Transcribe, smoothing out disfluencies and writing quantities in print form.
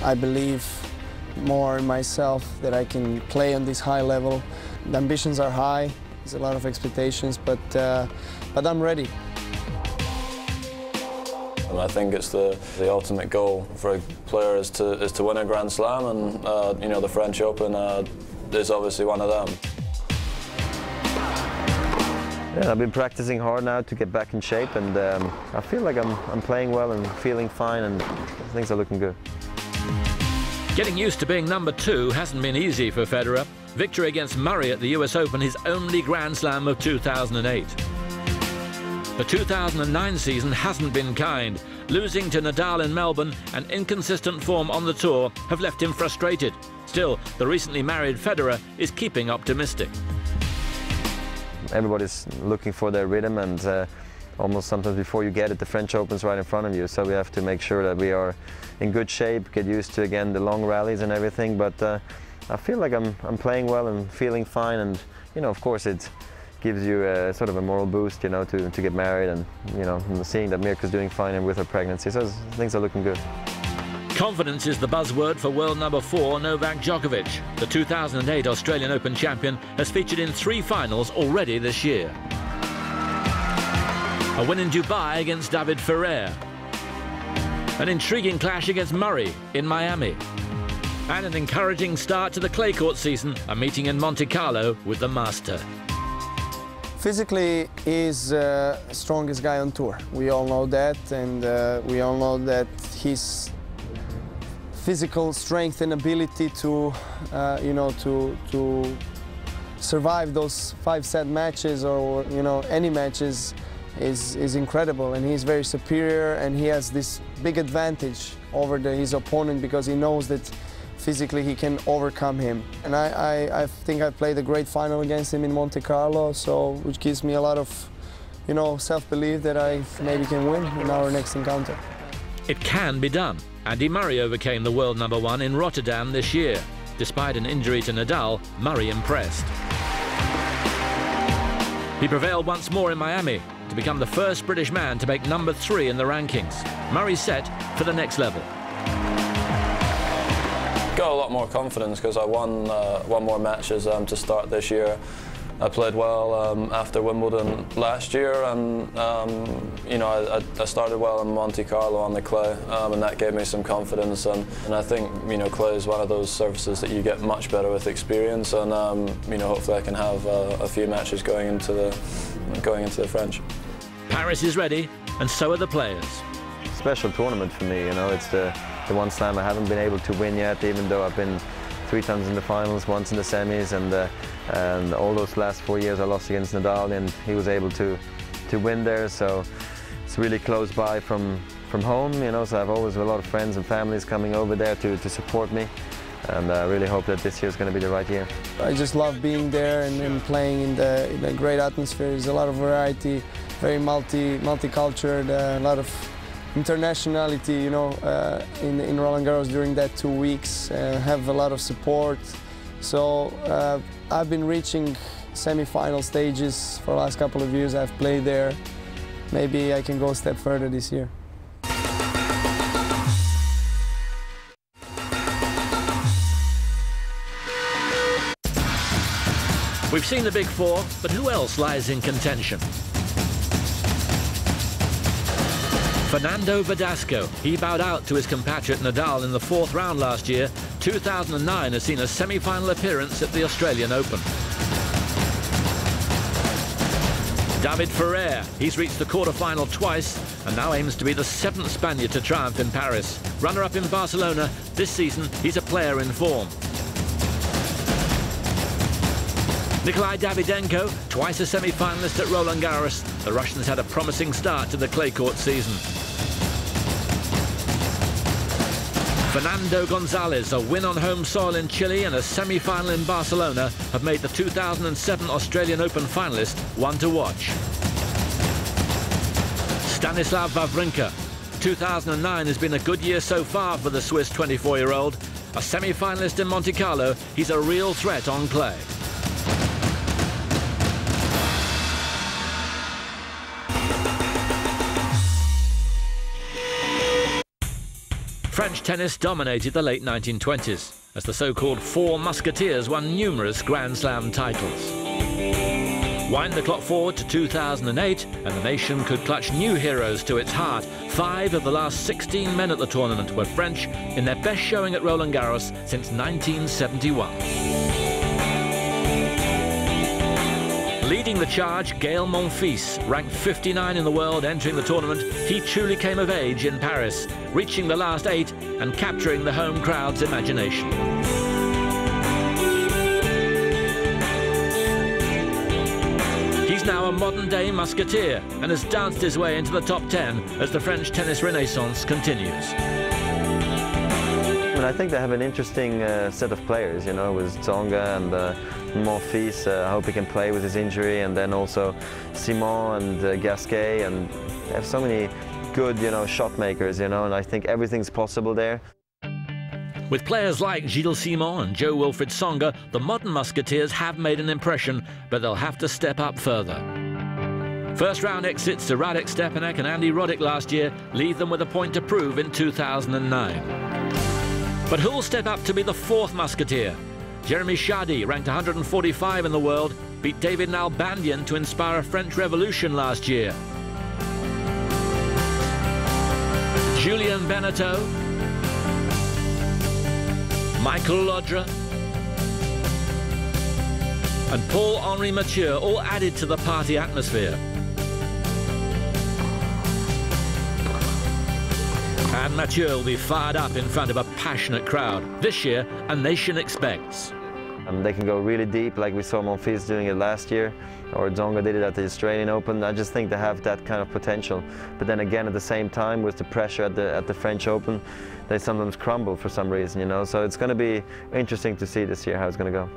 I believe more in myself that I can play on this high level. The ambitions are high, there's a lot of expectations, but I'm ready. I think it's the ultimate goal for a player is to win a Grand Slam, and you know, the French Open is obviously one of them. Yeah, I've been practicing hard now to get back in shape, and I feel like I'm playing well and feeling fine, and things are looking good. Getting used to being number 2 hasn't been easy for Federer. Victory against Murray at the US Open, his only Grand Slam of 2008. The 2009 season hasn't been kind. Losing to Nadal in Melbourne and inconsistent form on the tour have left him frustrated. Still, the recently married Federer is keeping optimistic. Everybody's looking for their rhythm, and almost sometimes before you get it, the French Open's right in front of you. So we have to make sure that we are in good shape, get used to, again, the long rallies and everything. But I feel like I'm playing well and feeling fine, and, you know, of course it gives you sort of a moral boost, you know, to get married, and, you know, seeing that Mirka's doing fine and with her pregnancy, so things are looking good. Confidence is the buzzword for world number 4 Novak Djokovic. The 2008 Australian Open champion has featured in 3 finals already this year. A win in Dubai against David Ferrer. An intriguing clash against Murray in Miami. And an encouraging start to the clay court season, a meeting in Monte Carlo with the master. Physically, he's the strongest guy on tour. We all know that, and we all know that his physical strength and ability to, you know, to survive those 5-set matches, or, you know, any matches is incredible. And he's very superior, and he has this big advantage over his opponent because he knows that physically he can overcome him. And I think I played a great final against him in Monte Carlo, so which gives me a lot of, you know, self-belief that I maybe can win in our next encounter. It can be done. Andy Murray overcame the world number 1 in Rotterdam this year. Despite an injury to Nadal, Murray impressed. He prevailed once more in Miami to become the first British man to make number 3 in the rankings. Murray set for the next level. Got a lot more confidence because I won more matches to start this year. I played well after Wimbledon last year, and you know, I started well in Monte Carlo on the clay, and that gave me some confidence. And I think, you know, clay is one of those surfaces that you get much better with experience, and you know, hopefully I can have a few matches going into the French. Paris is ready, and so are the players. Special tournament for me, you know. It's the one slam I haven't been able to win yet, even though I've been 3 times in the finals, once in the semis, and all those last 4 years I lost against Nadal, and he was able to win there. So it's really close by from home, you know. So I've always a lot of friends and families coming over there to support me, and I really hope that this year is going to be the right year. I just love being there and playing in the great atmosphere. There's a lot of variety, very multicultural, a lot of internationality, you know, in Roland Garros during that 2 weeks. Have a lot of support. So I've been reaching semi-final stages for the last couple of years. I've played there. Maybe I can go a step further this year. We've seen the big 4, but who else lies in contention? Fernando Verdasco. He bowed out to his compatriot Nadal in the 4th round last year. 2009 has seen a semi-final appearance at the Australian Open. David Ferrer. He's reached the quarter-final twice and now aims to be the 7th Spaniard to triumph in Paris. Runner-up in Barcelona. This season, he's a player in form. Nikolai Davydenko, twice a semi-finalist at Roland Garros. The Russians had a promising start to the clay court season. Fernando Gonzalez, a win on home soil in Chile and a semi-final in Barcelona have made the 2007 Australian Open finalist one to watch. Stanislav Wawrinka. 2009 has been a good year so far for the Swiss 24-year-old. A semi-finalist in Monte Carlo, he's a real threat on clay. French tennis dominated the late 1920s, as the so-called Four Musketeers won numerous Grand Slam titles. Wind the clock forward to 2008, and the nation could clutch new heroes to its heart. 5 of the last 16 men at the tournament were French, in their best showing at Roland Garros since 1971. Leading the charge, Gaël Monfils, ranked 59 in the world entering the tournament. He truly came of age in Paris, reaching the last 8 and capturing the home crowd's imagination. He's now a modern-day musketeer and has danced his way into the top 10 as the French tennis renaissance continues. I think they have an interesting set of players, you know, with Tsonga and Monfils. I hope he can play with his injury, and then also Simon and Gasquet, and they have so many good, you know, shot makers, you know, and I think everything's possible there. With players like Gilles Simon and Jo-Wilfried Tsonga, the modern musketeers have made an impression, but they'll have to step up further. First-round exits to Radek Stepanek and Andy Roddick last year leave them with a point to prove in 2009. But who'll step up to be the 4th musketeer? Jeremy Chardy, ranked 145 in the world, beat David Nalbandian to inspire a French revolution last year. Julien Benneteau, Michael Lodra, and Paul-Henri Mathieu all added to the party atmosphere. And Mathieu will be fired up in front of a passionate crowd. This year, a nation expects. They can go really deep, like we saw Monfils doing it last year, or Tsonga did it at the Australian Open. I just think they have that kind of potential. But then again, at the same time, with the pressure at the French Open, they sometimes crumble for some reason, you know. So it's going to be interesting to see this year how it's going to go.